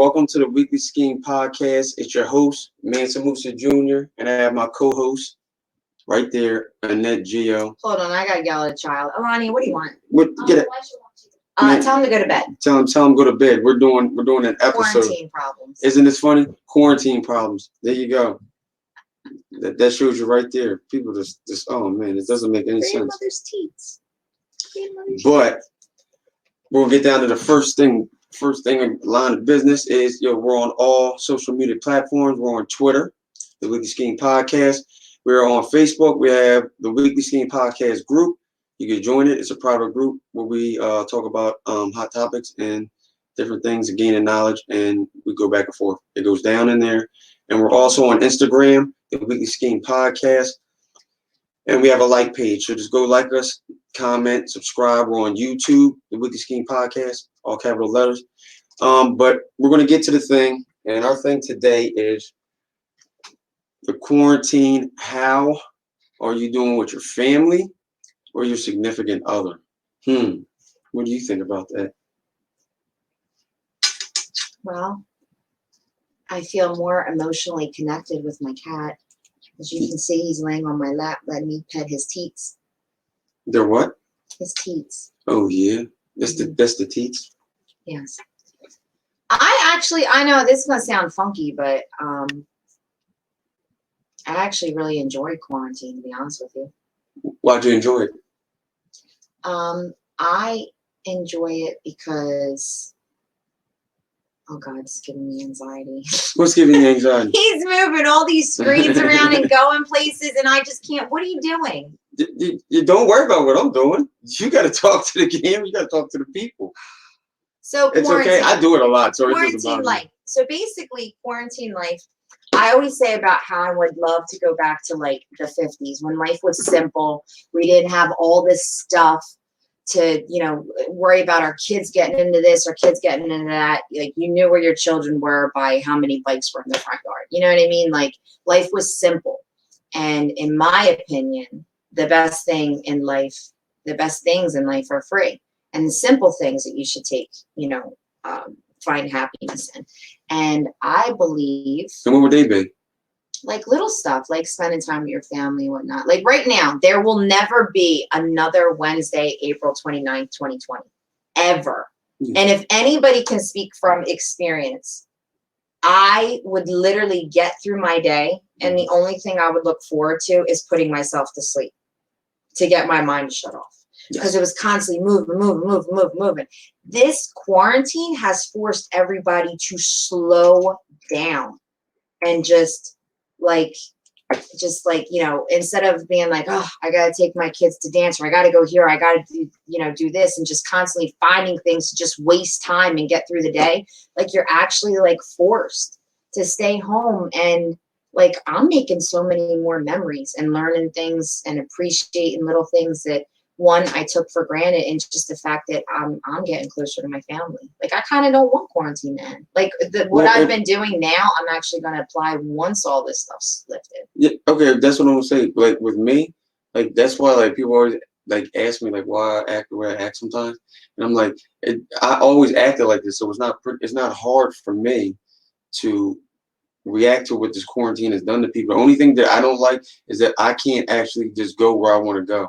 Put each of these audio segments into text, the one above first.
Welcome to the Weekly Skeem podcast. It's your host, Manson Musa Jr., and I have my co-host right there, Annette Gio. Hold on, I gotta yell at a child. Alani, what do you want? Get it? Tell him to go to bed. Tell him go to bed. We're doing an episode. Quarantine problems. Isn't this funny? Quarantine problems. There you go. That shows you right there. People just oh man, it doesn't make any sense. Grandmother's teats. But we'll get down to the first thing in line of business is we're on all social media platforms. We're on Twitter, the Weekly Skeem Podcast. We're on Facebook. We have the Weekly Skeem Podcast group. You can join it. It's a private group where we talk about hot topics and different things and gaining knowledge, and we go back and forth. It goes down in there. And we're also on Instagram, the Weekly Skeem Podcast. And we have a like page. So just go like us, comment, subscribe. We're on YouTube, the Weekly Skeem Podcast, all capital letters. But we're going to get to the thing. And our thing today is the quarantine. How are you doing with your family or your significant other? What do you think about that? Well, I feel more emotionally connected with my cat. As you can see, he's laying on my lap, letting me pet his teats. They're what? His teats. Oh yeah, that's the teats. Yes. I know this is gonna sound funky, but I actually really enjoy quarantine, to be honest with you. Why'd you enjoy it? I enjoy it because, oh God, it's giving me anxiety. What's giving you anxiety? He's moving all these screens around and going places, and I just can't. What are you doing? You don't worry about what I'm doing. You got to talk to the camera. You got to talk to the people. So it's okay. I do it a lot. So quarantine life. So basically, quarantine life. I always say about how I would love to go back to like the 50s when life was simple. We didn't have all this stuff to, worry about our kids getting into this or kids getting into that. Like, you knew where your children were by how many bikes were in the front yard. You know what I mean? Like, life was simple. And in my opinion, the best things in life are free. And the simple things that you should take, find happiness in. And I believe. And what would they be? Like little stuff, like spending time with your family and whatnot. Like right now, there will never be another Wednesday, April 29th, 2020, ever. And if anybody can speak from experience, I would literally get through my day, and the only thing I would look forward to is putting myself to sleep to get my mind to shut off. Because it was constantly moving. This quarantine has forced everybody to slow down and just like, instead of being like, oh, I got to take my kids to dance, or I got to go here, I got to do this, and just constantly finding things to just waste time and get through the day. Like, you're actually like forced to stay home. And like, I'm making so many more memories and learning things and appreciating little things that I took for granted, and just the fact that I'm getting closer to my family. Like, I kind of don't want quarantine to end. Like, what I've been doing now, I'm actually going to apply once all this stuff's lifted. Yeah, okay, that's what I'm gonna say. Like with me, like that's why like people always like ask me like why I act the way I act sometimes, and I'm like, I always acted like this, so it's not hard for me to react to what this quarantine has done to people. The only thing that I don't like is that I can't actually just go where I want to go.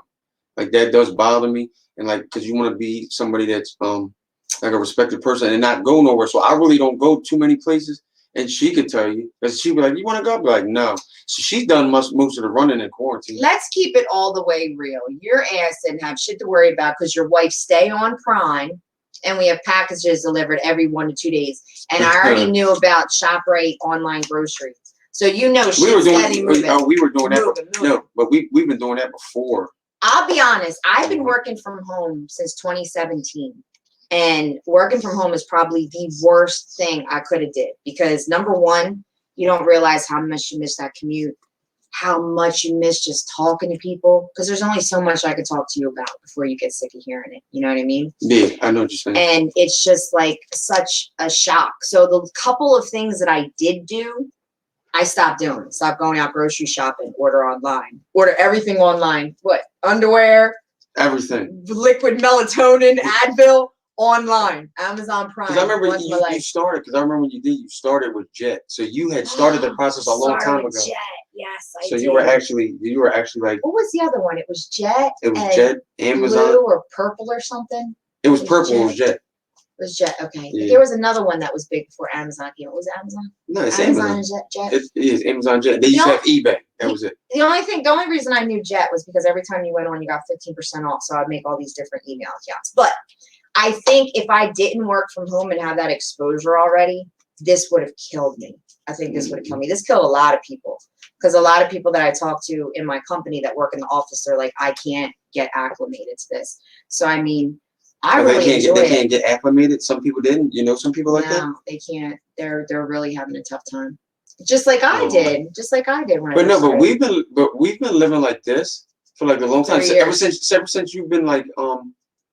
Like, that does bother me, and like, because you want to be somebody that's like a respected person and not go nowhere. So I really don't go too many places. And she could tell you, because she'd be like, "You want to go?" I'd be like, "No." So she's done most of the running in quarantine. Let's keep it all the way real. Your ass didn't have shit to worry about because your wife stay on Prime, and we have packages delivered every 1 to 2 days. And I already knew about ShopRite online grocery. So we were doing that. Moving. No, but we've been doing that before. I'll be honest, I've been working from home since 2017, and working from home is probably the worst thing I could have did, because number one, you don't realize how much you miss that commute, how much you miss just talking to people, because there's only so much I could talk to you about before you get sick of hearing it. You know what I mean? Yeah, I know what you're saying. And it's just like such a shock. So the couple of things that I did do, I stopped doing. Stop going out grocery shopping, order online, order everything online. What? Underwear, everything, liquid melatonin, Advil, online. Amazon Prime. Because I remember runs my you life. started. Because I remember when you did. You started with Jet. So you had started the process a long Started time with ago. Jet. Yes, I So did. you were actually like. What was the other one? It was Jet. It was and Jet, Amazon. Blue or purple or something. It was purple. It was Jet. It was Jet. Okay. Yeah. There was another one that was big before Amazon. You know, was it Amazon? No, it's Amazon. And Jet. It is Amazon Jet. They used to have eBay. That was it. The only reason I knew Jet was because every time you went on, you got 15% off. So I'd make all these different email accounts. But I think if I didn't work from home and have that exposure already, this would have killed me. I think this would have killed me. This killed a lot of people because a lot of people that I talk to in my company that work in the office, they're like, I can't get acclimated to this. So, I mean, I really enjoy it. They can't get acclimated. Some people didn't. You know, some people like that. No, they can't. They're really having a tough time. Just like I did. Just like I did when I But started. we've been living like this for like a long time. So ever since you've been like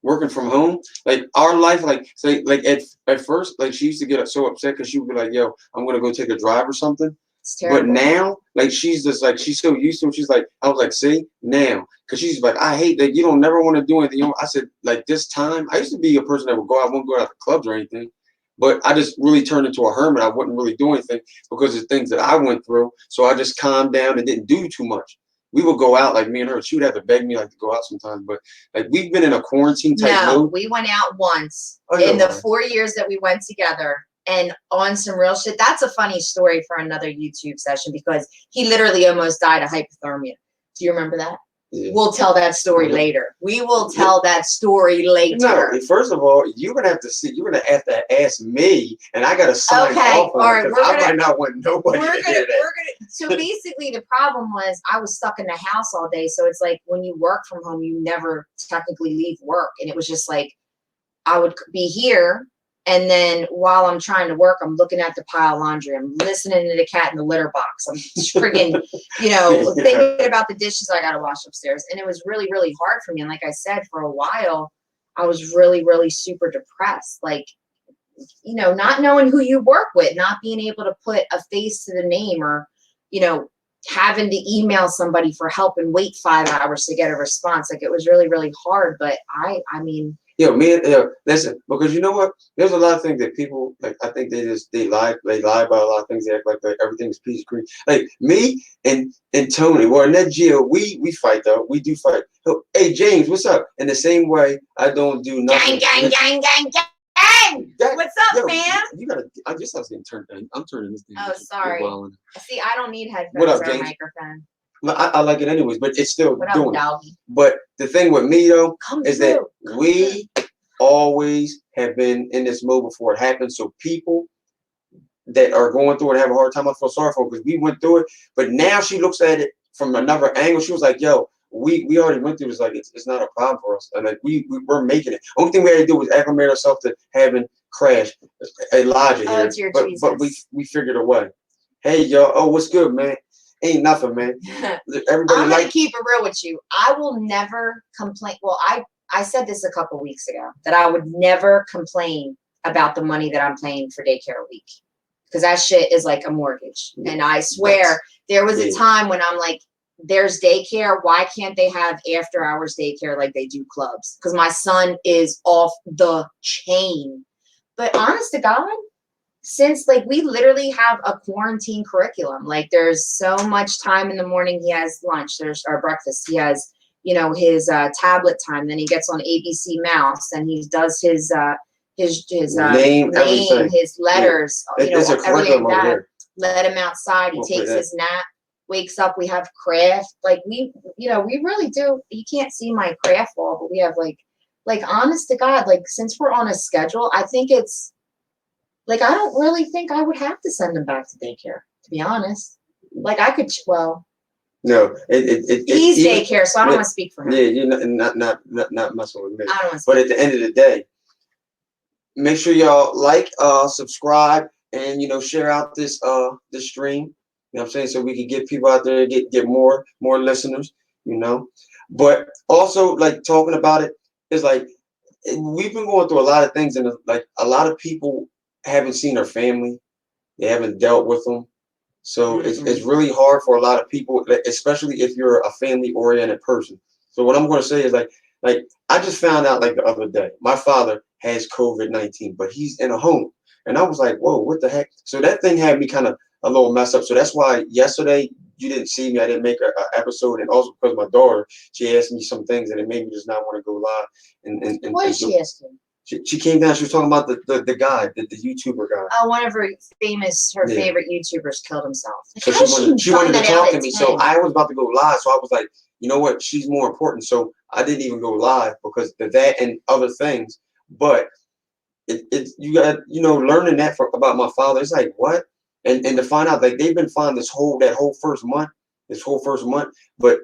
working from home, like our life, like say like at first, like she used to get so upset because she would be like, "Yo, I'm gonna go take a drive or something." It's terrible. But now, like she's just like she's so used to it. She's like, I was like, see now, because she's like, I hate that you don't never want to do anything. You know, I said like this time, I used to be a person that would go out, I wouldn't go out to clubs or anything, but I just really turned into a hermit. I wouldn't really do anything because of things that I went through. So I just calmed down and didn't do too much. We would go out, like me and her. She would have to beg me like to go out sometimes, but like we've been in a quarantine type mode. We went out once in the 4 years that we went together. And on some real shit, that's a funny story for another YouTube session because he literally almost died of hypothermia. Do you remember that? Yeah. We'll tell that story later. We will tell that story later. No, first of all, you're gonna have to see. You're gonna have to ask me, and I gotta sign off on it because I might not want nobody to hear that. So basically, the problem was I was stuck in the house all day. So it's like when you work from home, you never technically leave work, and it was just like I would be here. And then while I'm trying to work, I'm looking at the pile of laundry. I'm listening to the cat in the litter box. I'm friggin', thinking about the dishes I got to wash upstairs. And it was really, really hard for me. And like I said, for a while, I was really, really super depressed. Like, not knowing who you work with, not being able to put a face to the name or, having to email somebody for help and wait 5 hours to get a response. Like it was really, really hard. But I mean, listen, because you know what? There's a lot of things that people like. I think they lie about a lot of things. They act like everything's peach and cream. Like me and Tony, well, and that Gio, we fight though. We do fight. Hey James, what's up? In the same way, I don't do nothing. Gang. What's up, fam? You gotta. I was getting turned. I'm turning this thing. Oh, sorry. See, I don't need headphones what up, or James? a microphone. I like it anyways, but it's still doing it. But the thing with me though is that we always have been in this mode before it happened. So people that are going through it and have a hard time, I feel sorry for because we went through it. But now she looks at it from another angle. She was like, "Yo, we already went through this. Like it's not a problem for us, and like we're making it. Only thing we had to do was acclimate ourselves to having crash Elijah here. But we figured a way. Hey y'all, oh what's good, man? Ain't nothing, man. Everybody I'm gonna keep it real with you. I will never complain. Well, I said this a couple weeks ago that I would never complain about the money that I'm paying for daycare a week because that shit is like a mortgage. And I swear there was a time when I'm like, there's daycare. Why can't they have after hours daycare like they do clubs? Because my son is off the chain. But honest to God, since like we literally have a quarantine curriculum, like there's so much time in the morning. He has lunch, there's our breakfast. He has, his tablet time. Then he gets on ABC Mouse and he does his name, his letters, it's a curriculum over here. Let him outside. He takes his nap, wakes up. We have craft. Like we really do. You can't see my craft wall, but we have like honest to God, like since we're on a schedule, I think it's like, I don't really think I would have to send him back to daycare, to be honest. Like I could, well. No, he's daycare, so I don't want to speak for him. Yeah, you're not messing with me. I don't want to. But at the end of the day, make sure y'all like, subscribe, and share out this stream. You know what I'm saying? So we can get people out there, get more listeners. But also like talking about it is like we've been going through a lot of things, and like a lot of people haven't seen their family, they haven't dealt with them, so it's really hard for a lot of people, especially if you're a family-oriented person. So what I'm going to say is like I just found out like the other day, my father has COVID-19, but he's in a home. And I was like, whoa, what the heck? So that thing had me kind of a little messed up. So that's why yesterday you didn't see me. I didn't make an episode. And also because my daughter, she asked me some things and it made me just not want to go live. What did she ask you? She came down. She was talking about the guy, the YouTuber guy. Oh, one of her Yeah. favorite YouTubers killed himself. So she wanted to talk to me. So I was about to go live. So I was like, you know what? She's more important. So I didn't even go live because of that and other things. But you got, learning that about my father. It's like, what? And to find out, like, they've been fine this whole first month, but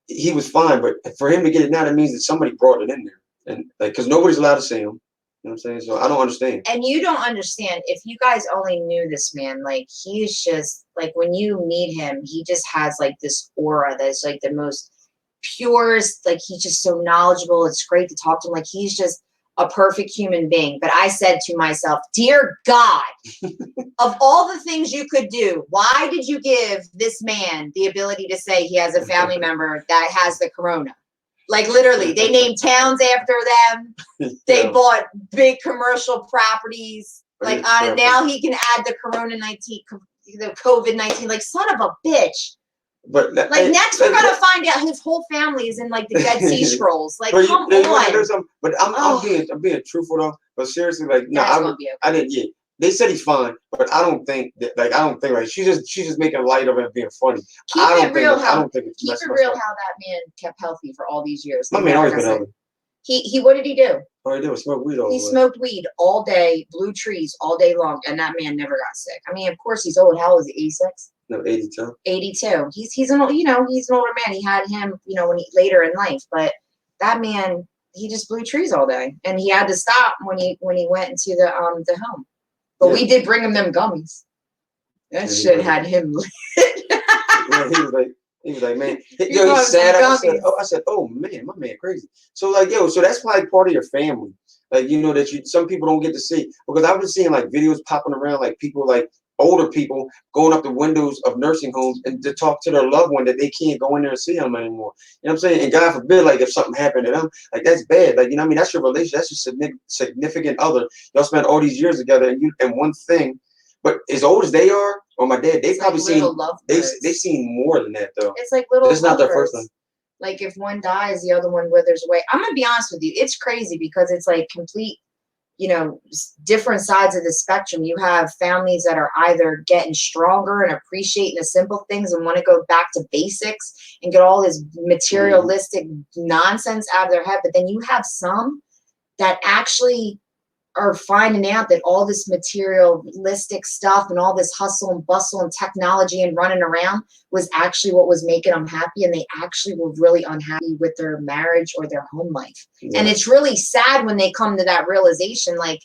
he was fine. But for him to get it now, that means that somebody brought it in there, and like, because nobody's allowed to see him. You know what I'm saying? So I don't understand. And you don't understand. If you guys only knew this man, like, he's just like, when you meet him, he just has like this aura that's like the most purest. Like, he's just so knowledgeable. It's great to talk to him. Like, he's just a perfect human being. But I said to myself, dear God, of all the things you could do, why did you give this man the ability to say he has a family member that has the corona? Like, literally, they named towns after them. They bought big commercial properties. Like, now he can add the the COVID-19. Like, son of a bitch. But like, next we're gonna find out his whole family is in like the Dead Sea Scrolls. Like, come on. But I'm being truthful though. But seriously, like, no, I didn't. Yeah, they said he's fine, but I don't think like she's just making light of it being funny. Keep it real how that man kept healthy for all these years. My man always been healthy. He what did he do? All he did was smoke weed all day. He smoked weed all day, blew trees all day long, and that man never got sick. I mean, of course he's old. How old is he? 86? No, 82. 82. He's an he's an older man. He had him, when later in life, but that man, he just blew trees all day, and he had to stop when he went into the home. But we did bring him them gummies. That shit had him lit. Yeah, he was like, man, yo, he sad. I said, oh man, my man crazy. So like, so that's like part of your family, like, that some people don't get to see, because I've been seeing like videos popping around, like people, like older people going up the windows of nursing homes and to talk to their loved one that they can't go in there and see them anymore. You know what I'm saying? And God forbid, like, if something happened to them, like, that's bad. Like, what I mean? That's your relation. That's your significant other. Y'all spent all these years together, and one thing. But as old as they are, or my dad, they've probably seen they've seen more than that though. It's like little. It's not their first thing. Like, if one dies, the other one withers away. I'm gonna be honest with you. It's crazy because it's like complete, different sides of the spectrum. You have families that are either getting stronger and appreciating the simple things and want to go back to basics and get all this materialistic nonsense out of their head. But then you have some that actually are finding out that all this materialistic stuff and all this hustle and bustle and technology and running around was actually what was making them happy, and they actually were really unhappy with their marriage or their home life. And it's really sad when they come to that realization, like,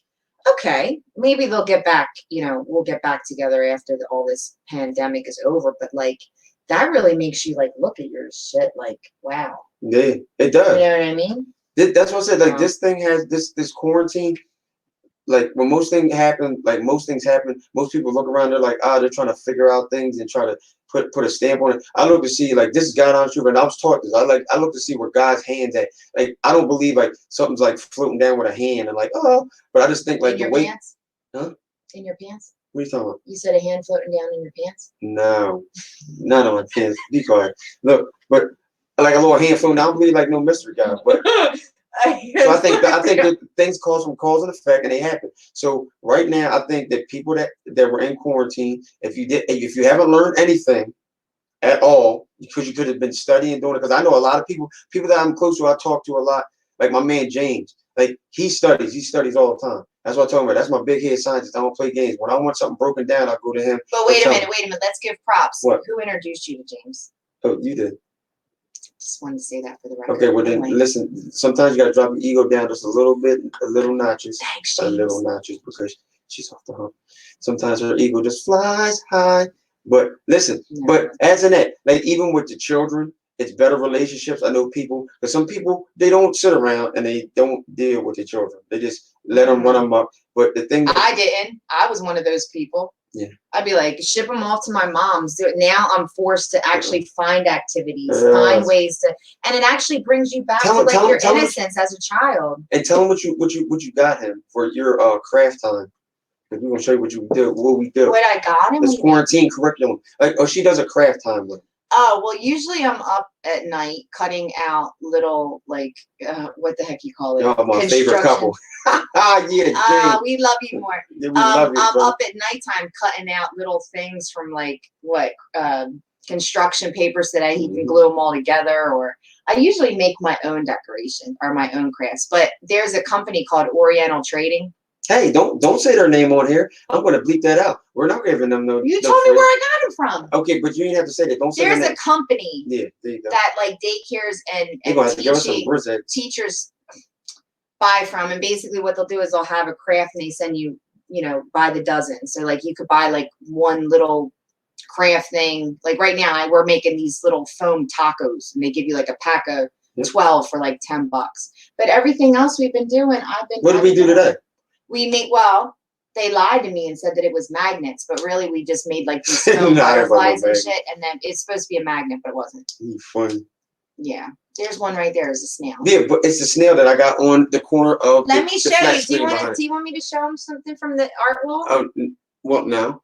okay, maybe they'll get back, we'll get back together after all this pandemic is over. But like, that really makes you like look at your shit like, wow. Yeah, it does. You know what I mean? That's what I said. Like, this thing has this quarantine. Like, when most things happen, most people look around, they're like, they're trying to figure out things and try to put a stamp on it. I look to see, like, this is God honest truth, and I was taught this. I look to see where God's hand's at. Like, I don't believe like something's like floating down with a hand and like, but I just think like the weight. Pants? Huh? In your pants? What are you talking about? You said a hand floating down in your pants? No, not on my pants. Be quiet. Look, but like a little hand floating down. I don't believe like no mystery God, but. So I think that things cause and effect, and they happen. So right now, I think that people that were in quarantine, if you haven't learned anything at all, because you could have been studying, doing it. Because I know a lot of people that I'm close to, I talk to a lot. Like my man James, like he studies all the time. That's what I'm talking about. That's my big head scientist. I don't play games. When I want something broken down, I go to him. But wait a minute. Let's give props. What? Who introduced you to James? Oh, you did. Just wanted to say that for the record. Okay, well then listen. Sometimes you gotta drop your ego down just a little bit, a little notches, Thanks, James. Because she's off the hook. Sometimes her ego just flies high. But listen, but as in that, like even with the children, it's better relationships. I know people, because some people they don't sit around and they don't deal with their children. They just let them run them up. But the thing I didn't. I was one of those people. Yeah. I'd be like, ship them off to my mom's. Now I'm forced to actually find activities, find ways to, and it actually brings you back to like your innocence as a child. And tell him what you got him for your craft time. We're gonna show you what we do. What I got him? This quarantine curriculum. Like, she does a craft time with him. Oh, well, usually I'm up at night cutting out little, like, what the heck you call it? Oh, my favorite couple. Yeah, we love you more. Yeah, we love you, I'm up at nighttime cutting out little things from, like, construction papers that I can glue them all together. Or I usually make my own decoration or my own crafts. But there's a company called Oriental Trading. Hey, don't say their name on here. I'm going to bleep that out. We're not giving them no. You told me where I got them from. Okay, but you didn't have to say that. Don't say. There's a company. Yeah, there you go. That like daycares and teachers buy from, and basically what they'll do is they'll have a craft and they send you, by the dozen. So like you could buy like one little craft thing. Like right now, we're making these little foam tacos, and they give you like a pack of 12 for like $10. But everything else we've been doing, What did we do today? We made, they lied to me and said that it was magnets, but really we just made like these foam butterflies and shit, and then it's supposed to be a magnet, but it wasn't. Funny. Yeah. There's one right there. It's a snail. Yeah, but it's a snail that I got on the corner of Let me show you. Do you want me to show him something from the art wall? Oh, what now?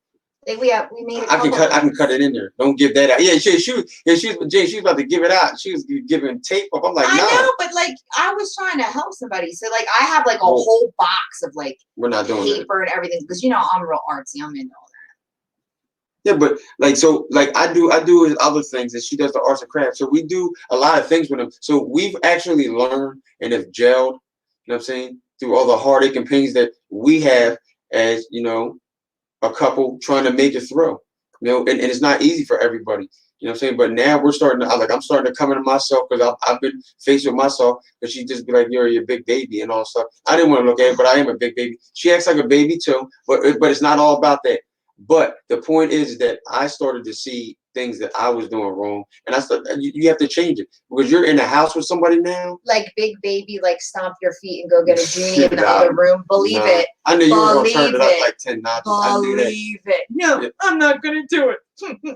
We made a I can cut it in there. Don't give that out. Yeah, she was about to give it out. She was giving tape up. I'm like, no. I know, but like I was trying to help somebody. So like I have like a whole box of like we're not doing paper and everything because I'm real artsy. I'm into all that. Yeah, but like I do other things and she does the arts and crafts. So we do a lot of things with them. So we've actually learned and have gelled, you know what I'm saying, through all the heartache and pains that we have as, a couple trying to make it through, and it's not easy for everybody, you know what I'm saying? But now I'm starting to come into myself because I've been faced with myself because she just be like, you're a big baby and all stuff. I didn't want to look at it, but I am a big baby. She acts like a baby too, but it's not all about that. But the point is that I started to see things that I was doing wrong, and I said you have to change it because you're in the house with somebody now. Like big baby, like stomp your feet and go get a genie in the other room. Believe it. I knew you were gonna turn it up like 10 notches. Believe it. No, I'm not gonna do it.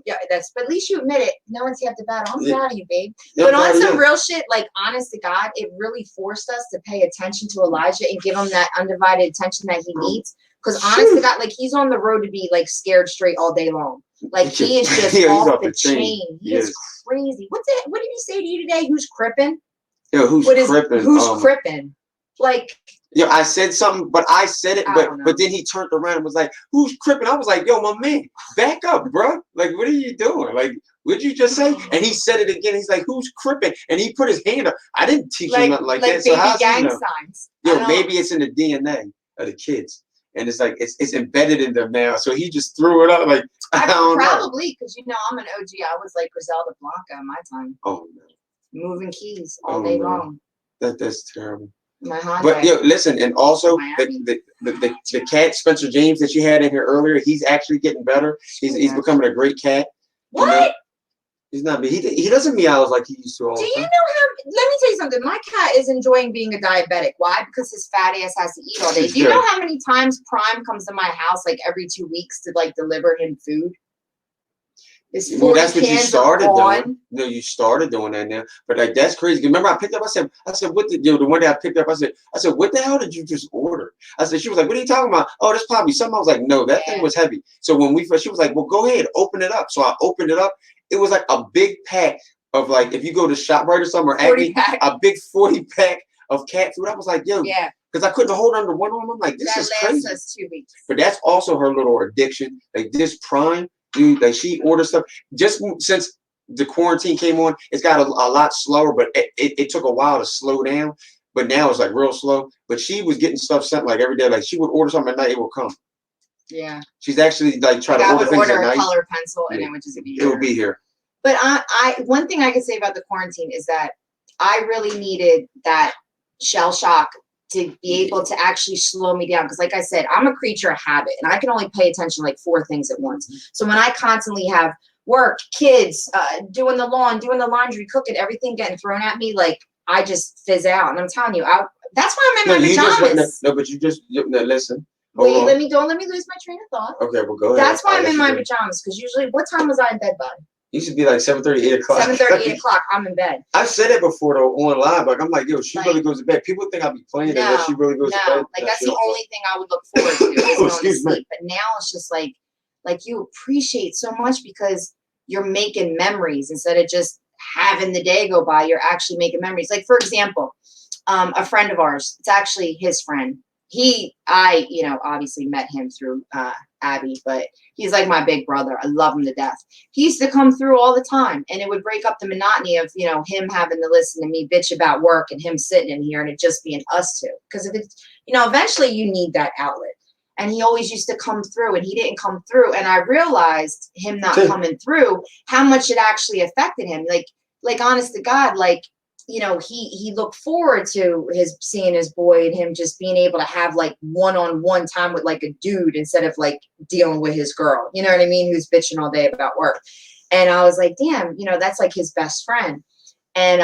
Yeah, but at least you admit it. No one's had to battle. I'm proud of you, babe. But on some real shit, like honest to God, it really forced us to pay attention to Elijah and give him that undivided attention that he needs. Because honest to God, like he's on the road to be like scared straight all day long. Like he is just off the chain. He is crazy. What did he say to you today? Who's crippin'? Yeah, who's crippin'? Who's crippin'? Like yeah, I said something, but I said it, but then he turned around and was like, "Who's crippin'?" I was like, "Yo, my man, back up, bro. Like, what are you doing? Like, what'd you just say?" And he said it again. He's like, "Who's crippin'?" And he put his hand up. I didn't teach him nothing like that. So how's gang signs? Yo, maybe it's in the DNA of the kids. And it's like it's embedded in them now. So he just threw it up like I don't probably because I'm an OG. I was like Griselda Blanca in my time. Oh no. Moving keys all day long. That's terrible. My Honda. But listen, and also the cat Spencer James that you had in here earlier, he's actually getting better. He's becoming a great cat. What? He's not. He doesn't meow like he used to all the time. Do you know how? Let me tell you something. My cat is enjoying being a diabetic. Why? Because his fat ass has to eat all day. Do you know how many times Prime comes to my house like every 2 weeks to like deliver him food? Well, that's what you started doing. No, you started doing that now. But like that's crazy. Remember, I picked up. I said, what the one day I picked up? I said, what the hell did you just order? I said, she was like, what are you talking about? Oh, that's probably something. I was like, no, that thing was heavy. So when she was like, well, go ahead, open it up. So I opened it up. It was like a big pack of like, if you go to ShopRite or something, or a big 40 pack of cat food. I was like, yo, because I couldn't hold under one arm. I'm like, this is crazy. That lasts us 2 weeks. But that's also her little addiction. Like this Prime. Dude, like she orders stuff just since the quarantine came on. It's got a lot slower, but it took a while to slow down. But now it's like real slow. But she was getting stuff sent like every day. Like she would order something at night, it would come. Yeah. She's actually like trying to order things at night. I would order a color pencil and it would just be here. It would be here. But I one thing I could say about the quarantine is that I really needed that shell shock to be able to actually slow me down. Because like I said, I'm a creature of habit and I can only pay attention like 4 things at once. So when I constantly have work, kids, doing the lawn, doing the laundry, cooking, everything getting thrown at me, like I just fizz out. And I'm telling you, that's why I'm in my pajamas. But you just listen. Hold Wait, on. don't let me lose my train of thought. Okay, well, go ahead. That's why I'll I'm let in you my go. pajamas, because usually, what time was I in bed, bud? You should be like 7:30, 8 o'clock. 7:30, 8 o'clock, I'm in bed. I've said it before though online, but I'm like, yo, she Like, really goes to bed. People think I'll be playing and then she really goes to bed. No, like No, that's she the don't. only thing I would look forward to is going to Excuse me. sleep. But now it's just like you appreciate so much because you're making memories instead of just having the day go by. You're actually making memories. Like, for example, a friend of ours, it's actually his friend. I obviously met him through Abby, but he's like my big brother. I love him to death. He used to come through all the time, and it would break up the monotony of, him having to listen to me bitch about work and him sitting in here and it just being us two. Because if it's, eventually you need that outlet. And he always used to come through, and he didn't come through. And I realized him not coming through, how much it actually affected him. Like honest to God, he looked forward to seeing his boy and him just being able to have like one-on-one time with like a dude instead of like dealing with his girl, you know what I mean, who's bitching all day about work. And I was like, damn, that's like his best friend. And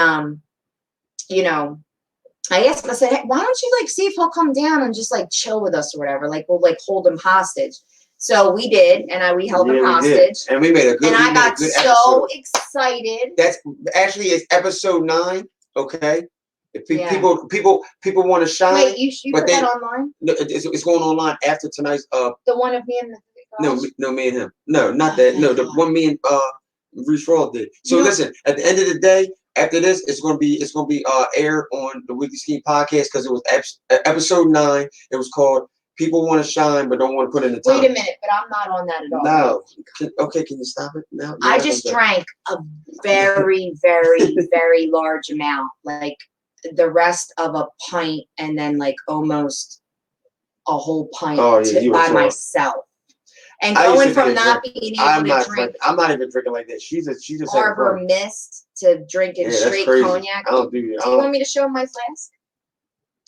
I asked him, I said, hey, why don't you see if he'll come down and just chill with us or whatever, we'll hold him hostage. So we did, and we held him hostage. And we made a good. And I got so excited. That's actually, it's episode 9. Okay. If people want to shine. Wait, you put that online? No, it's going online after tonight's. The one of me and the no, me and him. No, not that. No, the one me and Reese Raw did. So listen, at the end of the day, after this, it's gonna be aired on the Weekly Skeem podcast because it was episode 9. It was called "People Want to Shine but Don't Want to Put in the Time." Wait a minute, but I'm not on that at all. No. Can you stop it now? I just drank a very, very, very large amount, like the rest of a pint, and then almost a whole pint by myself. And going from not being able to drink, I'm not even drinking like that. She's a Arbor Mist to drinking straight cognac. I don't do that. Do you want me to show my flask?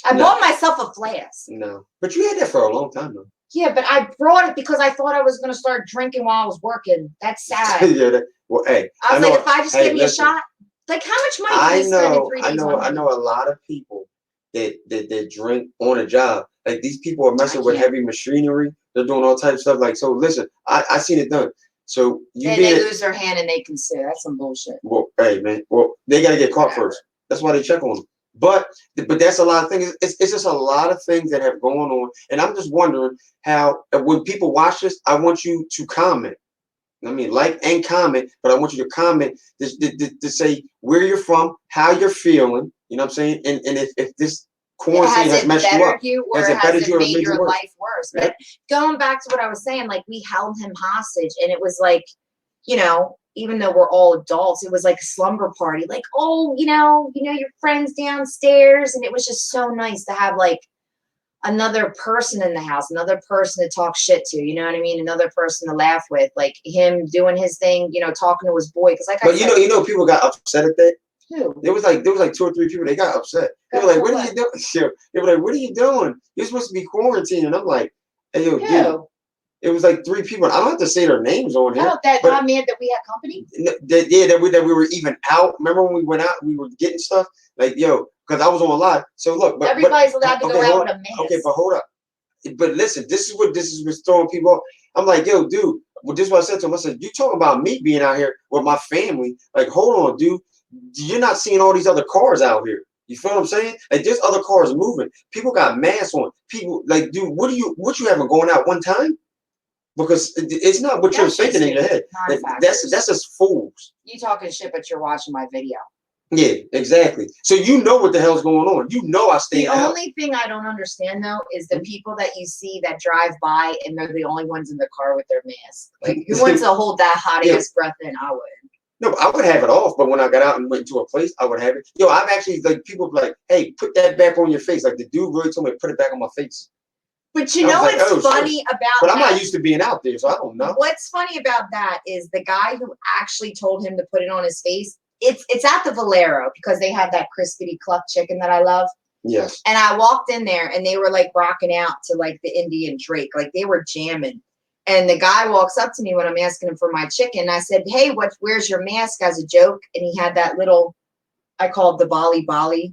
I bought myself a flask. No, but you had that for a long time though. Yeah, but I brought it because I thought I was going to start drinking while I was working. That's sad. Well, hey, I was if I just give me a shot, how much money do you spend in 3 days? I know a lot of people that drink on a job. Like, these people are messing with heavy machinery. They're doing all types of stuff. So listen, I seen it done. So they lose their hand and they can sue. That's some bullshit. Well, hey man, they gotta get caught first. That's why they check on them. But that's a lot of things. It's just a lot of things that have going on. And I'm just wondering how, when people watch this, I want you to comment. I mean, like and comment, but I want you to comment to say where you're from, how you're feeling. You know what I'm saying? And if this quarantine has messed you up, has it made your life worse? But going back to what I was saying, we held him hostage, and it was even though we're all adults, it was like a slumber party. Your friends downstairs, and it was just so nice to have another person in the house, another person to talk shit to, you know what I mean? Another person to laugh with, him doing his thing, talking to his boy. Because people got upset at that. Who? There was 2 or 3 people. They got upset. They were like, "What are you doing?" They were like, "What are you doing? You're supposed to be quarantined." And I'm like, "Hey, yo, dude." It was 3 people. I don't have to say their names on here. Oh, that got mad that we had company? That we were even out. Remember when we went out, we were getting stuff? Because I was on live. So look, but everybody's allowed to go out with a mask. Okay, but hold up. But listen, this is what's throwing people off. I'm like, yo, dude. Well, this is what I said to him. I said, you talking about me being out here with my family? Hold on, dude. You're not seeing all these other cars out here. You feel what I'm saying? There's other cars moving. People got masks on. People dude, what you having going out one time? Because it's not what you're thinking in your head. That's just fools. You talking shit, but you're watching my video. Yeah, exactly. So you know what the hell's going on. You know I stay out. The only thing I don't understand though is the people that you see that drive by and they're the only ones in the car with their mask. Who wants to hold that hot ass breath in? I wouldn't. No, I would have it off, but when I got out and went to a place, I would have it. Yo, I've actually people be like, hey, put that back on your face. The dude really told me to put it back on my face. But you know what's funny about that? But I'm not used to being out there, so I don't know. What's funny about that is the guy who actually told him to put it on his face, it's at the Valero because they have that crispity cluck chicken that I love. Yes. And I walked in there and they were rocking out to the Indian Drake. They were jamming. And the guy walks up to me when I'm asking him for my chicken. I said, hey, where's your mask, as a joke? And he had that little, I call it the Bali.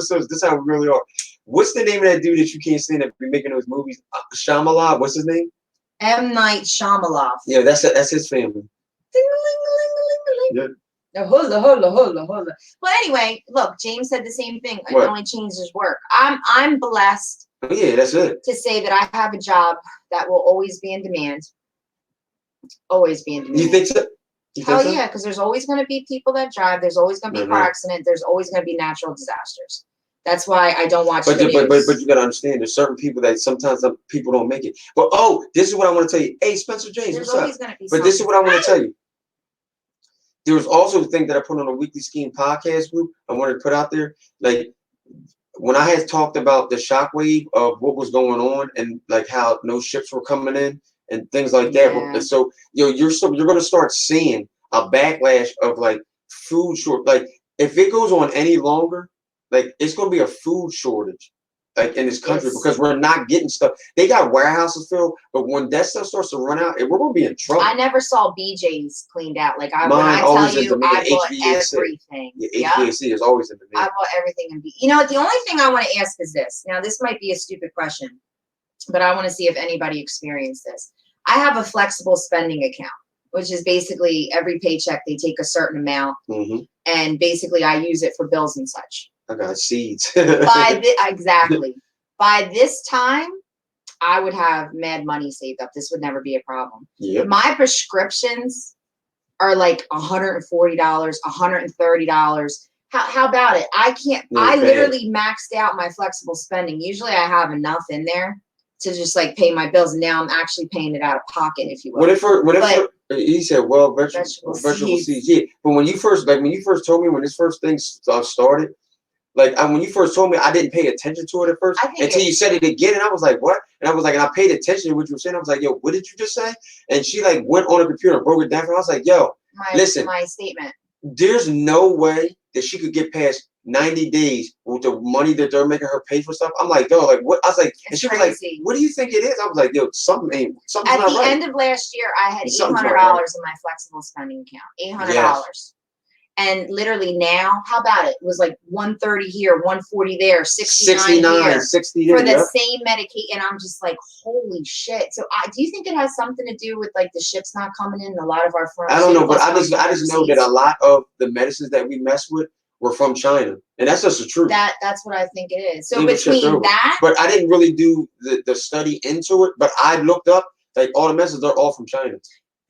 episodes. This is how we really are. What's the name of that dude that you can't stand that be making those movies? Shyamalan. What's his name? M. Night Shyamalan. Yeah, that's his family. Yeah. Hola. Well, anyway, look, James said the same thing. It only changes his work. I'm blessed. Oh, yeah, that's it. To say that I have a job that will always be in demand. Always be in demand. You think so? Hell yeah, because there's always going to be people that drive. There's always going to be car accident. There's always going to be natural disasters. That's why I don't watch the news. But you got to understand, there's certain people that sometimes people don't make it. But this is what I want to tell you. Hey, Spencer James, there's what's always up? Gonna be but this is what I want to tell you. There was also a thing that I put on a weekly Skeem podcast group. I wanted to put out there, like when I had talked about the shockwave of what was going on and like how no ships were coming in and things like that. And so you're going to start seeing a backlash of like food short. Like if it goes on any longer, like it's going to be a food shortage. Like in this country, because we're not getting stuff. They got warehouses filled, but when that stuff starts to run out, we're gonna be in trouble. I never saw BJ's cleaned out. Like when I tell you, I bought everything. Yeah, HVAC is always in the I bought everything in B. You know, the only thing I want to ask is this. Now, this might be a stupid question, but I want to see if anybody experienced this. I have a flexible spending account, which is basically every paycheck they take a certain amount, and basically I use it for bills and such. I got seeds. Exactly. By this time, I would have mad money saved up. This would never be a problem. Yep. My prescriptions are like $140, $130. How about it? I can't. I literally maxed out my flexible spending. Usually, I have enough in there to just like pay my bills, and now I'm actually paying it out of pocket, if you will. He said, "Well, vegetable seeds." Yeah, but when you first told me when this first thing started. Like when you first told me, I didn't pay attention to it at first until you said it again, and I was like, "What?" And I was like, and I paid attention to what you were saying. I was like, "Yo, what did you just say?" And she like went on the computer and broke it down for me. I was like, "Yo, listen, my statement. There's no way that she could get past 90 days with the money that they're making her pay for stuff." I'm like, "Yo, like what?" I was like, and she was like, "What do you think it is?" I was like, "Yo, something's not right." At the end of last year, I had $800 in my flexible spending account. $800. And literally now, how about it? It was like 130 here, 140 there, 69 here 60 for the same medication. And I'm just like, holy shit. So do you think it has something to do with like the ships not coming in? A lot of our firms. I don't know, but I just know that a lot of the medicines that we mess with were from China, and that's just the truth. That's what I think it is. So between that, but I didn't really do the study into it. But I looked up like all the medicines are all from China.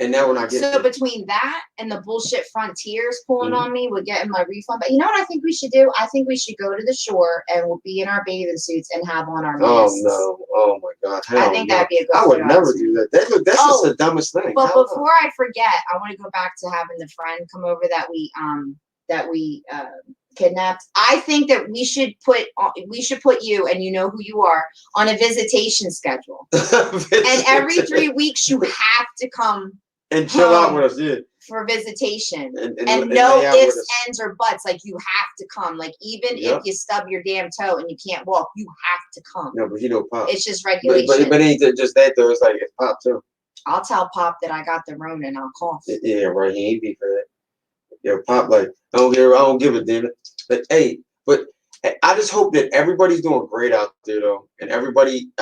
And now we're not getting so between that and the bullshit frontiers pulling on me with getting my refund. But you know what I think we should do? I think we should go to the shore and we'll be in our bathing suits and have on our masks. Oh no! Oh my God! I think that'd be a good. I would never do that. That's just the dumbest thing. But before I forget, I want to go back to having the friend come over that we kidnapped. I think that we should put you, and you know who you are, on a visitation schedule. And every 3 weeks you have to come and chill out with us, for visitation, and no ifs, ands, or buts. Like you have to come. Like even if you stub your damn toe and you can't walk, you have to come. No, but you know, Pop. It's just regulation. But it ain't just that though. It's like it's Pop too. I'll tell Pop that I got the Rona and I'll cough. Yeah, right. He ain't be for that. Yo, Pop, like I don't give a damn it. But hey, I just hope that everybody's doing great out there, though, and I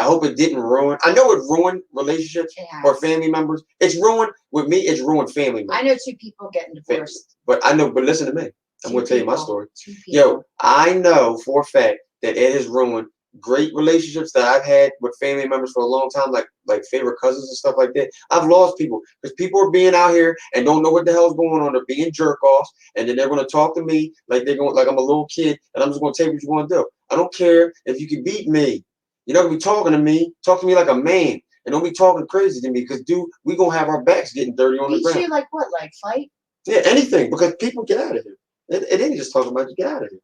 hope it didn't ruin. I know it ruined relationships or family members. It's ruined with me. It's ruined family members. I know 2 people getting divorced. But listen to me. I'm going to tell you my story. Yo, I know for a fact that it has ruined great relationships that I've had with family members for a long time, like favorite cousins and stuff like that. I've lost people because people are being out here and don't know what the hell's going on. They're being jerk offs, and then they're going to talk to me like I'm a little kid, and I'm just going to tell you what you want to do. I don't care if you can beat me. You're not gonna be talking to me. Talk to me like a man, and don't be talking crazy to me, because dude, we gonna have our backs getting dirty on the Beat ground. you like what? Like fight? Yeah, anything, because people get out of here. It ain't just talking about you, get out of here.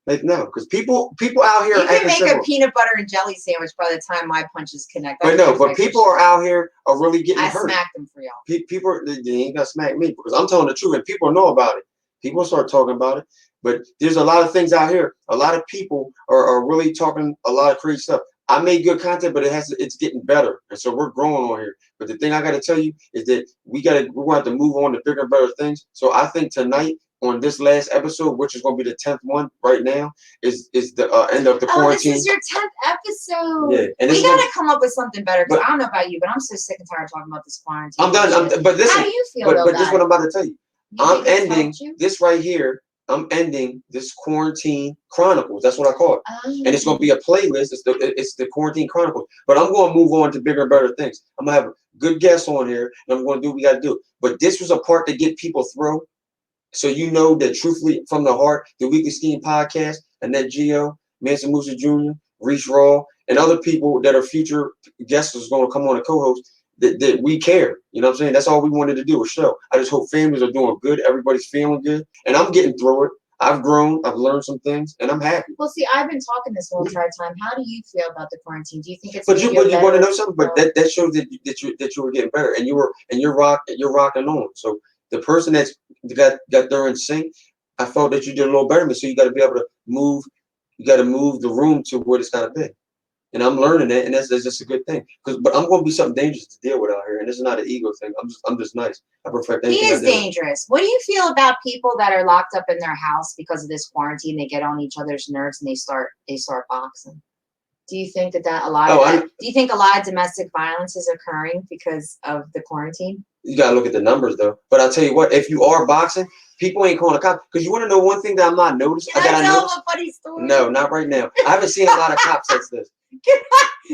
Like no, because people out here You are can acting make civil. a peanut butter and jelly sandwich by the time my punches connect. But no, but people are out here are really getting I hurt. smacked them for y'all. People, they ain't gonna smack me because I'm telling the truth, and people know about it. People start talking about it. But there's a lot of things out here. A lot of people are really talking a lot of crazy stuff. I made good content, but it's getting better, and so we're growing on here. But the thing I got to tell you is that we're gonna have to move on to bigger and better things. So I think tonight on this last episode, which is gonna be the 10th one right now, is the end of the quarantine. This is your 10th episode. Yeah, and we gotta come up with something better, because I don't know about you, but I'm so sick and tired of talking about this quarantine. I'm done. But listen, how do you feel? But this is what I'm about to tell you. I'm ending you? this right here. I'm ending this quarantine chronicles. That's what I call it, and it's gonna be a playlist. It's the quarantine chronicles. But I'm gonna move on to bigger and better things. I'm gonna have good guests on here, and I'm gonna do what we gotta do. But this was a part to get people through. So you know that truthfully from the heart, the Weekly Skeem podcast, Annette Gio, Manson Musa Jr., Reese Raw, and other people that are future guests is going to come on and co-host, that we care. You know what I'm saying? That's all we wanted to do, a show. I just hope families are doing good. Everybody's feeling good. And I'm getting through it. I've grown. I've learned some things, and I'm happy. Well, see, I've been talking this whole entire time. How do you feel about the quarantine? Do you think it's? But you want to know something? But that shows that you were getting better, and you're rocking on. So the person that's got there in sync, I felt that you did a little better. So you got to be able to move. You got to move the room to what it's got to be. And I'm learning that, and that's just a good thing. But I'm going to be something dangerous to deal with out here, and this is not an ego thing. I'm just nice. I prefer anything. He is dangerous. What do you feel about people that are locked up in their house because of this quarantine? They get on each other's nerves and they start boxing. Do you think that a lot of that? Do you think a lot of domestic violence is occurring because of the quarantine? You gotta look at the numbers though. But I'll tell you what, if you are boxing, people ain't calling the cops. Because you want to know one thing that I'm not noticing? Can I tell them a funny story? No, not right now. I haven't seen a lot of cops since this. Can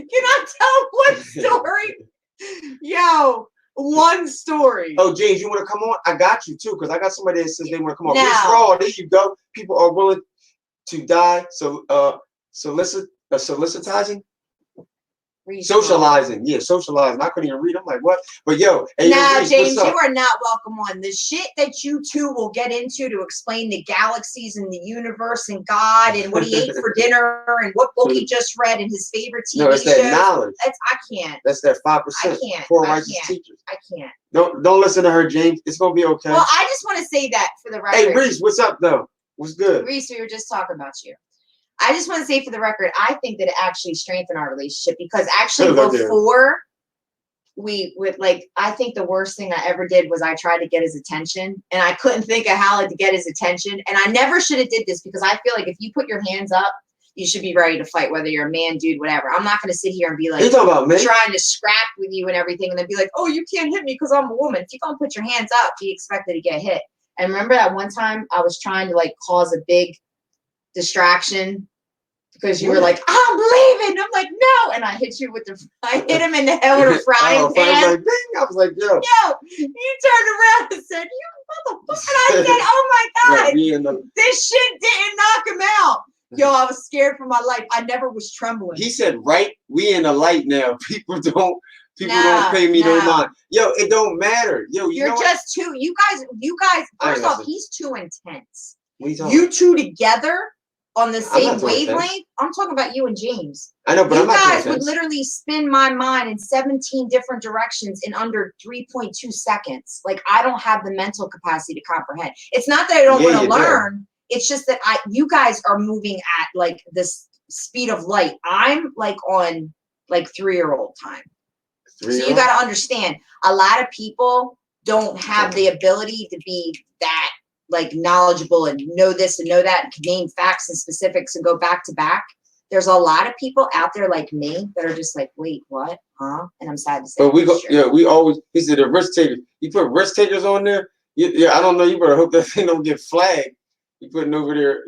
I tell one story? Yo, one story. Oh, James, you want to come on? I got you too, because I got somebody that says they want to come on. No. There you go. People are willing to die. So, solicitizing. Socializing, yeah, socializing. I couldn't even read. I'm like, what? But yo, hey, now, James, you are not welcome on the shit that you two will get into to explain the galaxies and the universe and God and what he ate for dinner and what book he just read and his favorite TV no, it's shows. That knowledge. I can't. That's that 5%. I can't. Poor righteous teachers. I can't. Don't listen to her, James. It's gonna be okay. Well, I just want to say that for the record. Hey, Reese, what's up though? What's good? Reese, we were just talking about you. I just want to say for the record, I think that it actually strengthened our relationship because actually before we would I think the worst thing I ever did was I tried to get his attention and I couldn't think of how to get his attention. And I never should have did this because I feel like if you put your hands up, you should be ready to fight, whether you're a man, dude, whatever. I'm not going to sit here and be like, trying to scrap with you and everything. And then be like, oh, you can't hit me because I'm a woman. If you're going to put your hands up, be expected to get hit. And remember that one time I was trying to cause a big distraction because you were like, I'm leaving. I'm like, no. And I hit him in the head with a frying pan. I was like, yo. Yo, you turned around and said, you motherfucker. And I said, oh my God, this shit didn't knock him out. Yo, I was scared for my life. I never was trembling. He said, right, we in the light now. People don't pay me no mind. Yo, it don't matter. Yo, you're just too, you guys, first off, he's too intense. You two together on the same wavelength. I'm talking about you and James. I know, but you guys would literally spin my mind in 17 different directions in under 3.2 seconds. I don't have the mental capacity to comprehend. It's not that I don't want to learn. It's just that you guys are moving at this speed of light. I'm on 3-year-old time. So you got to understand, a lot of people don't have the ability to be that knowledgeable and know this and know that and can name facts and specifics and go back to back. There's a lot of people out there like me that are just like, wait, what? Huh? And I'm sad to say. But we always, he said the risk takers. You put risk takers on there. I don't know. You better hope that thing don't get flagged. You putting over there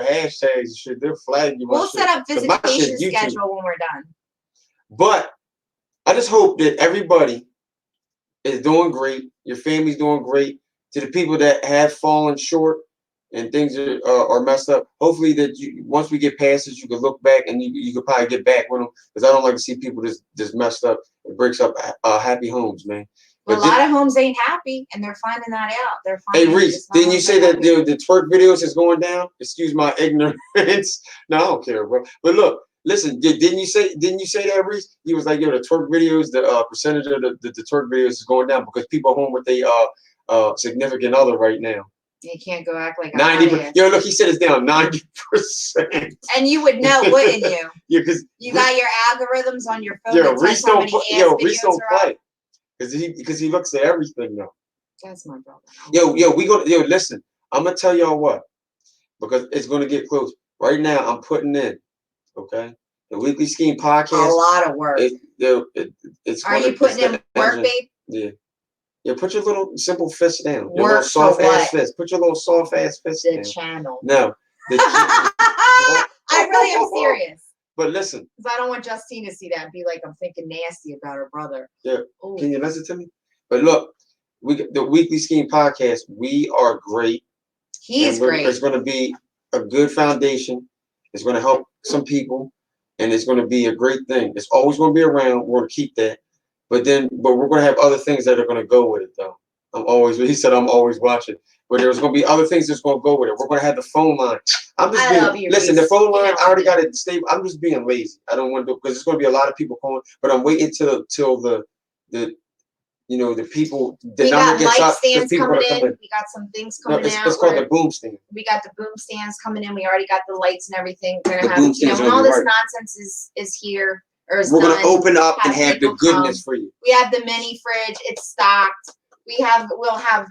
hashtags and shit. They're flagging you. We'll set up visitation schedule when we're done. But I just hope that everybody is doing great. Your family's doing great. To the people that have fallen short and things are messed up. Hopefully that once we get past this, you can look back and you could probably get back with them, because I don't like to see people just messed up. It breaks up happy homes, man. Well, a lot of homes ain't happy, and they're finding that out. They're Hey finding. Reese, didn't you say that the twerk videos is going down? Excuse my ignorance. No, I don't care, bro. But look, listen, didn't you say that, Reese? He was like, yo, the twerk videos, the percentage of the twerk videos is going down because people are home with their significant other right now. You can't go act like 90%. Yo, look, he said it's down 90%. And you would know, wouldn't you? Yeah, because you got your algorithms on your phone. Yo, Reese don't play. Because Because he looks at everything now. That's my brother. Yo, listen. I'm gonna tell y'all what, because it's gonna get close. Right now, I'm putting in, okay, the Weekly Skeem podcast. A lot of work. It's Are you putting in work, babe? Yeah. Yeah, put your little simple fist down. Your work little soft for ass fist. Put your little soft ass fist down. The channel. No. I really am serious. But listen. Because I don't want Justine to see that and be like, I'm thinking nasty about her brother. Yeah. Ooh. Can you listen to me? But look, the Weekly Skeem podcast, we are great. He is great. It's going to be a good foundation. It's going to help some people. And it's going to be a great thing. It's always going to be around. We're going to keep that. But we're going to have other things that are going to go with it, though. He said I'm always watching. But there's going to be other things that's going to go with it. We're going to have the phone line. Listen, the phone line, I already got it stable. I'm just being lazy. I don't want to do it because there's going to be a lot of people calling. But I'm waiting till the people. We got light stands coming in. We got some things coming out. It's called the boom stand. We got the boom stands coming in. We already got the lights and everything. We're gonna have, when all this nonsense is here. We're going to open up and have the goodness for you. We have the mini fridge. It's stocked. We'll have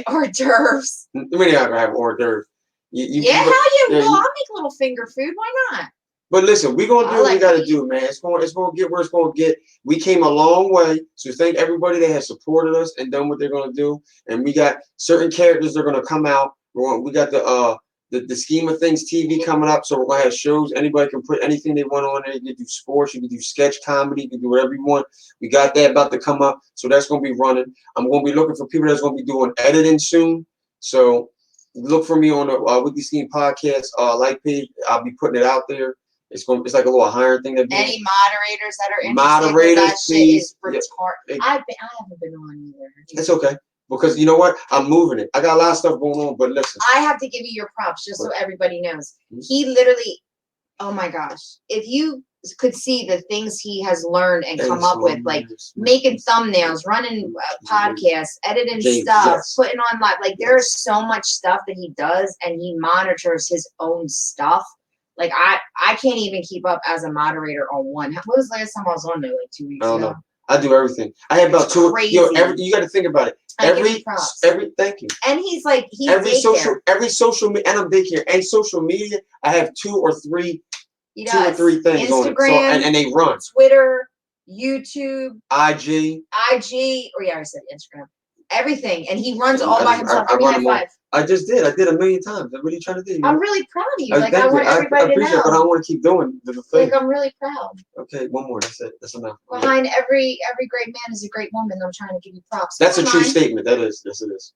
hors d'oeuvres. We're not going to have hors d'oeuvres. I'll make a little finger food. Why not? But listen, we're going to do what we got to do, man. It's going to get where it's going to get. We came a long way. So thank everybody that has supported us and done what they're going to do. And we got certain characters that are going to come out. We got the Scheme of Things TV coming up, so we're gonna have shows. Anybody can put anything they want on there. You can do sports, you can do sketch comedy, you can do whatever you want. We got that about to come up, so that's gonna be running. I'm gonna be looking for people that's gonna be doing editing soon. So look for me on the Weekly Skeem podcast like page. I'll be putting it out there. It's like a little hiring thing. Any moderators that are interested? That please. Shit is retarded. I haven't been on either. It's okay. Because you know what? I'm moving it. I got a lot of stuff going on, but listen. I have to give you your props just so everybody knows. He literally, oh my gosh. If you could see the things he has learned and come up with, like making thumbnails, running podcasts, editing stuff, putting on live. Like there's so much stuff that he does and he monitors his own stuff. Like I can't even keep up as a moderator on one. What was the last time I was on there? Like 2 weeks ago? Know. I do everything. I have about two. You got to think about it. Thank you. And he's every social media, and I'm daycare and social media. I have two or three things Instagram, on it. So, and they run Twitter, YouTube, IG. I already said Instagram. Everything, and he runs all by himself. I just did. I did a million times. What are you trying to do? I'm really proud of you. Like I want everybody to know. But I want to keep doing the thing. Like I'm really proud. Okay, one more. That's it. That's enough. Behind every great man is a great woman. I'm trying to give you props. That's a true statement. That is. Yes, it is.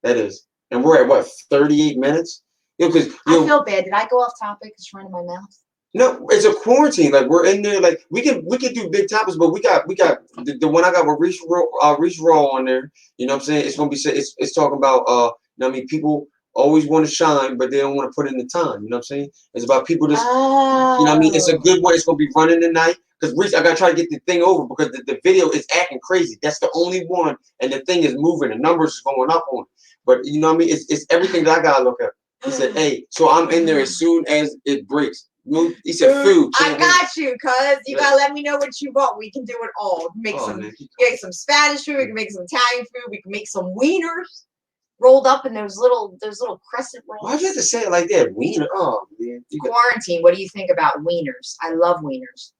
That is. And we're at what 38 minutes. Because I feel bad. Did I go off topic? It's running my mouth. No, it's a quarantine. Like we're in there. Like we can do big topics, but we got the one I got with Reach Raw on there. You know what I'm saying? It's gonna be it's talking about people always want to shine, but they don't want to put in the time. You know what I'm saying? It's about people just you know what I mean? It's a good one. It's gonna be running tonight because I gotta try to get the thing over because the video is acting crazy. That's the only one, and the thing is moving. The numbers is going up on it. But you know what I mean? It's everything that I gotta look at. He said, "Hey, so I'm in there as soon as it breaks." He said food. I got you, cuz you gotta let me know what you want. We can do it all. Make some Spanish food, we can make some Italian food, we can make some wieners rolled up in those little crescent rolls. Why'd you have to say it like that? Wiener. Oh man. Quarantine. What do you think about wieners? I love wieners.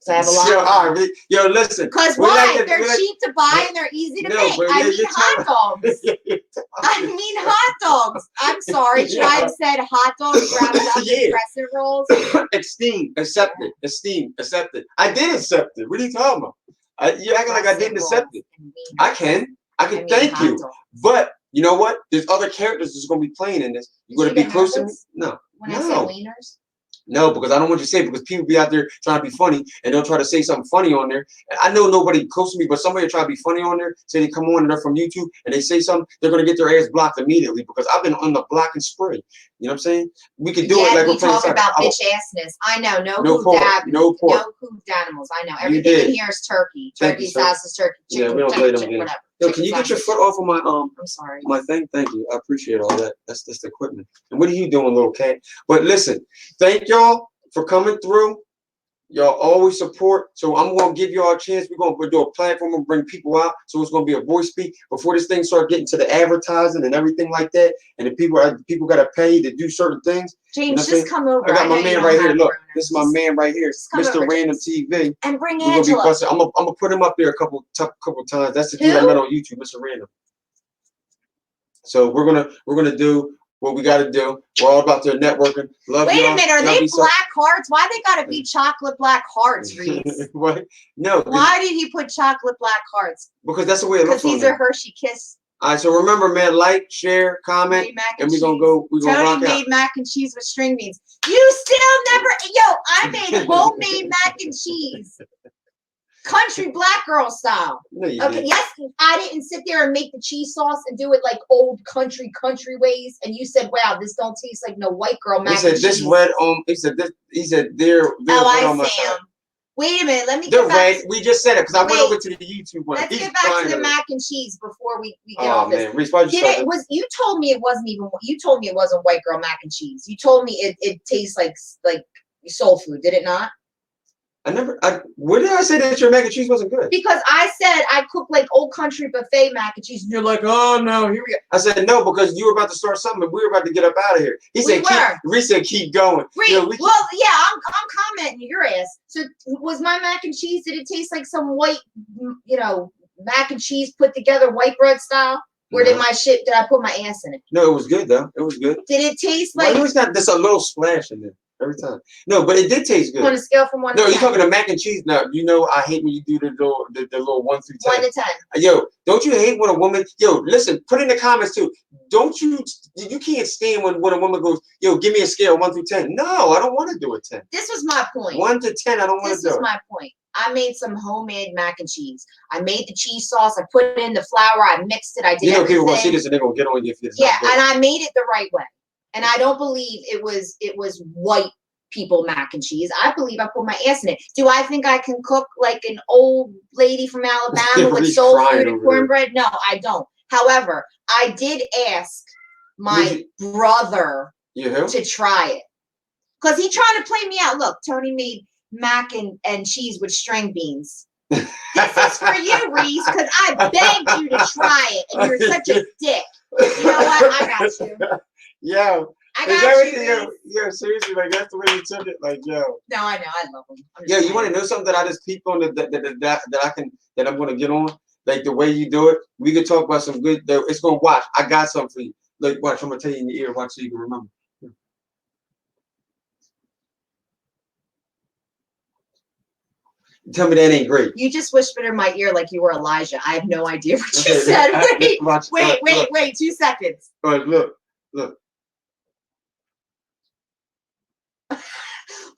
So I have a lot of them. Yo, listen. Because why? They're cheap to buy and they're easy to make. I mean hot dogs. I mean hot dogs. I'm sorry. Should I have said hot dogs rather than crescent rolls? Esteem, accepted. I did accept it. What are you talking about? You acting like I didn't accept it. I can thank you. But You know what? There's other characters that's gonna be playing in this. You gonna be close to me? No. When I said wieners? No, because I don't want you to say it, because people be out there trying to be funny and they'll try to say something funny on there. And I know nobody close to me, but somebody try to be funny on there, say they come on and they're from YouTube and they say something, they're gonna get their ass blocked immediately, because I've been on the blocking spree. You know what I'm saying? We could do it like we're playing talk about bitch assness. I know, no pork. No hooped animals. I know. Everything in here is turkey. Turkey sauce is turkey. Chicken, yeah, we don't play them games. Whatever. Yo, can you get your foot off of my I'm sorry. my thing? Thank you. I appreciate all that. That's just the equipment. And what are you doing, little cat? But listen, thank y'all for coming through. Y'all always support. So I'm gonna give y'all a chance. We're gonna do a platform and bring people out. So it's gonna be a voice speak before this thing start getting to the advertising and everything like that. And the people gotta pay to do certain things. James, just come over. I got my man right here. Look, this is my man right here, Mr. Random TV. And bring Angela. I'm gonna put him up there a couple times. That's the dude I met on YouTube, Mr. Random. So we're gonna do what we got to do. We're all about their networking. Love Wait y'all. a minute, are they black hearts? Why they gotta be chocolate black hearts, Reese? What? No. Why did he put chocolate black hearts? Because that's the way it looks. Because these are Hershey Kiss. All right, so remember, man, like, share, comment, and we're gonna go. We're gonna rock out. Tony made mac and cheese with string beans. You still never, I made homemade mac and cheese. Country black girl style. No, you okay, didn't. yes, I didn't sit there and make the cheese sauce and do it like old country ways. And you said, "Wow, this don't taste like no white girl mac and cheese." He said this red on. He said this. He said they're red on my side. Wait a minute, let me get back. Red. We just said it because I went over to the YouTube one. Let's get back to the mac and cheese before we get off this. Reese, why'd you start you told me it wasn't even. You told me it wasn't white girl mac and cheese. You told me it tastes like soul food. Did it not? Where did I say that your mac and cheese wasn't good? Because I said I cook like old country buffet mac and cheese, and you're like, oh no, here we go. I said no, because you were about to start something, and we were about to get up out of here. Reese said keep going. I'm commenting your ass. So was my mac and cheese? Did it taste like some white, mac and cheese put together white bread style? Or did I put my ass in it? No, it was good though. It was good. Did it taste like? Well, it's got just a little splash in there. Every time. No, but it did taste good. On a scale from 1 to 10. No, you're talking to mac and cheese now. You know I hate when you do the little 1 through 10. 1 to 10. Yo, don't you hate when a woman, listen, put in the comments too. You can't stand when a woman goes, give me a scale 1 through 10. No, I don't want to do a 10. This was my point. 1 to 10, I don't want to do it. This was my point. I made some homemade mac and cheese. I made the cheese sauce. I put it in the flour. I mixed it. I did everything. People gonna see this and they're gonna get on you if it's not good. And I made it the right way. And I don't believe it was white people mac and cheese. I believe I put my ass in it. Do I think I can cook like an old lady from Alabama with soul food and cornbread? No, I don't. However, I did ask my brother to try it. Because he trying to play me out. Look, Tony made mac and cheese with string beans. This is for you, Reese, because I begged you to try it, and you're such a dick. You know what? I got you. Yeah. I got you. Seriously, like that's the way you took it. Like, yo. No, I know, I love him. Yeah, you want to know something that I just peeped on that I'm gonna get on? Like the way you do it, we could talk about some good. It's gonna watch. I got something for you. Like, watch. I'm gonna tell you in your ear. Watch so you can remember. Tell me that ain't great. You just whispered in my ear like you were Elijah. I have no idea what you said. Wait. 2 seconds. All right, look.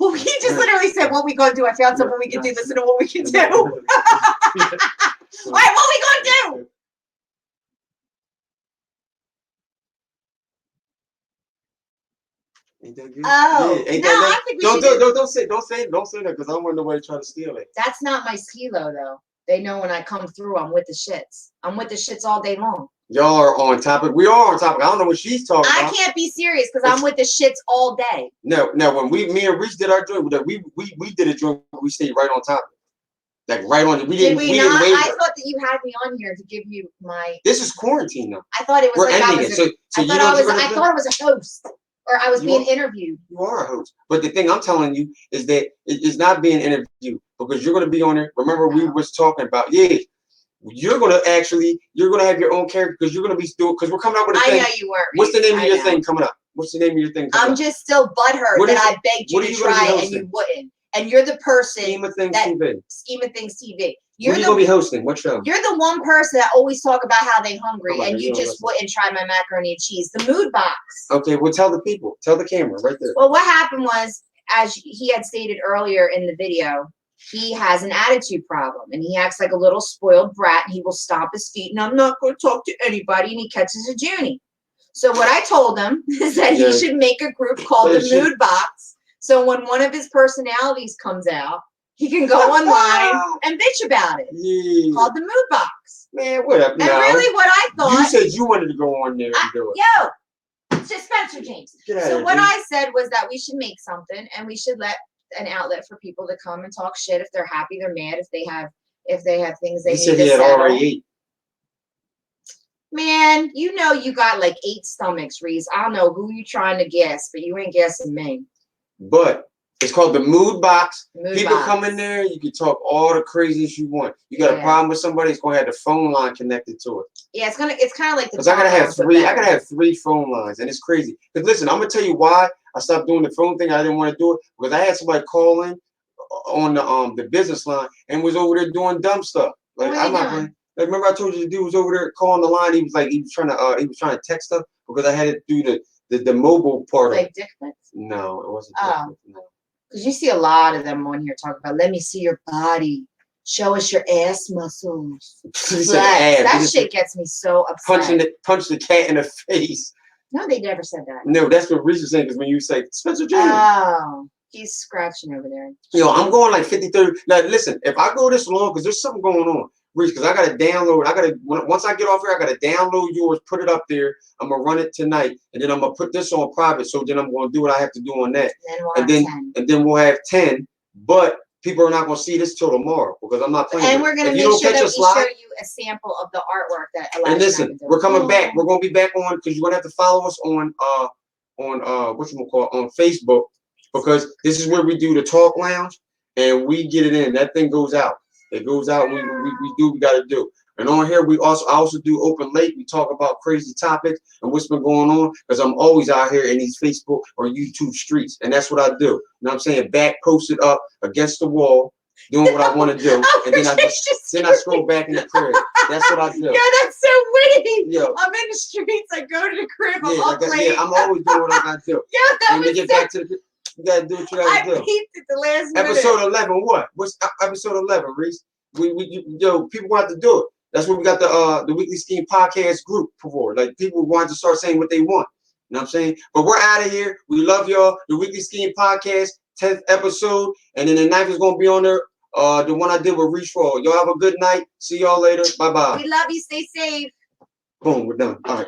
Well, he just literally said, what we gonna do? I found something we can do. Listen to what we can do. All right, what we gonna do? Ain't that good? Oh, yeah, I think we don't say that because I don't want nobody trying to steal it. That's not my skilo though. They know when I come through, I'm with the shits. I'm with the shits all day long. Y'all are on topic. We are on topic. I don't know what she's talking about. I can't be serious because I'm with the shits all day. No, when me and Reese did our joint, we did a joint. We stayed right on topic. Like right on. We didn't waver. I thought that you had me on here to give you my. This is quarantine though. I thought it was. We're ending it. I thought it was a host. Or I was being interviewed. You are a host. But the thing I'm telling you is that it's not being interviewed because you're going to be on there. Remember, we was talking about, you're going to have your own character because you're going to be doing, because we're coming out with a thing. I know you were. What's the name of your thing coming up? What's the name of your thing coming up? I'm just still butthurt that I begged you to try and you wouldn't. And you're the person Scheme of Things TV. Scheme of Things TV. You're What are you gonna be hosting? What show? You're the one person that always talk about how they hungry, Oh, and you just wouldn't try my macaroni and cheese. The mood box. Okay, well, tell the people. Tell the camera right there. Well, what happened was, as he had stated earlier in the video, he has an attitude problem, and he acts like a little spoiled brat, and he will stomp his feet, and I'm not going to talk to anybody, and he catches a Junie. So what I told him is that he should make a group called the Mood Box, so when one of his personalities comes out, he can go online and bitch about it. Yeah. Called the Mood Box. Man, whatever. And really what I thought... You said you wanted to go on there and do it. Yo! It's just Spencer James. So what I said was that we should make something, and we should let an outlet for people to come and talk shit. If they're happy, they're mad. If they have things they need to settle. He said he had already ate. Man, you know you got like 8 stomachs, Reese. I don't know who you trying to guess, but you ain't guessing me. But it's called the Mood Box. People come in there, you can talk all the craziest you want. You got a problem with somebody, it's gonna have the phone line connected to it. Yeah, it's kind of like the. Because I gotta have 3 phone lines, and it's crazy. Because listen, I'm gonna tell you why I stopped doing the phone thing. I didn't want to do it because I had somebody call in on the business line and was over there doing dumb stuff. Like I'm not going. Like remember I told you the dude was over there calling the line. He was trying to text stuff because I had to do the mobile part. Like dick pics? No, it wasn't. No. Because you see a lot of them on here talking about, let me see your body. Show us your ass muscles. That shit gets me so upset. Punch the cat in the face. No, they never said that. No, that's what Reese was saying, because when you say, Spencer James. Oh, he's scratching over there. Yo, I'm going like 50, 30. Now, listen, if I go this long, because there's something going on, Reese, because I got to download. Once I get off here, I got to download yours, put it up there. I'm going to run it tonight, and then I'm going to put this on private, so then I'm going to do what I have to do on that. And then we'll have 10, but people are not going to see this till tomorrow, because I'm not playing. And we're going to make sure that we show you a sample of the artwork that Elijah. And listen, we're coming back. We're going to be back on, because you're going to have to follow us on on Facebook, because this is where we do the talk lounge, and we get it in. That thing goes out. It goes out. We do what we got to do. And on here, I also do open late. We talk about crazy topics and what's been going on, because I'm always out here in these Facebook or YouTube streets, and that's what I do. You know what I'm saying? Back posted up against the wall, doing what I want to do, and then I scroll back in the crib. That's what I do. Yeah, that's so witty. Yo, I'm in the streets. I go to the crib. I'm up late. I'm always doing what I got to do. Yeah, that was get back to the. You gotta do what you gotta do. I peeped at the last minute. Episode 11. What? What's episode 11, Reese? People want to do it. That's what we got the Weekly Skeem podcast group for. Like people want to start saying what they want. You know what I'm saying? But we're out of here. We love y'all. The Weekly Skeem podcast, 10th episode, and then the 9th is gonna be on there. The one I did with Reach for. Y'all have a good night. See y'all later. Bye bye. We love you. Stay safe. Boom. We're done. All right.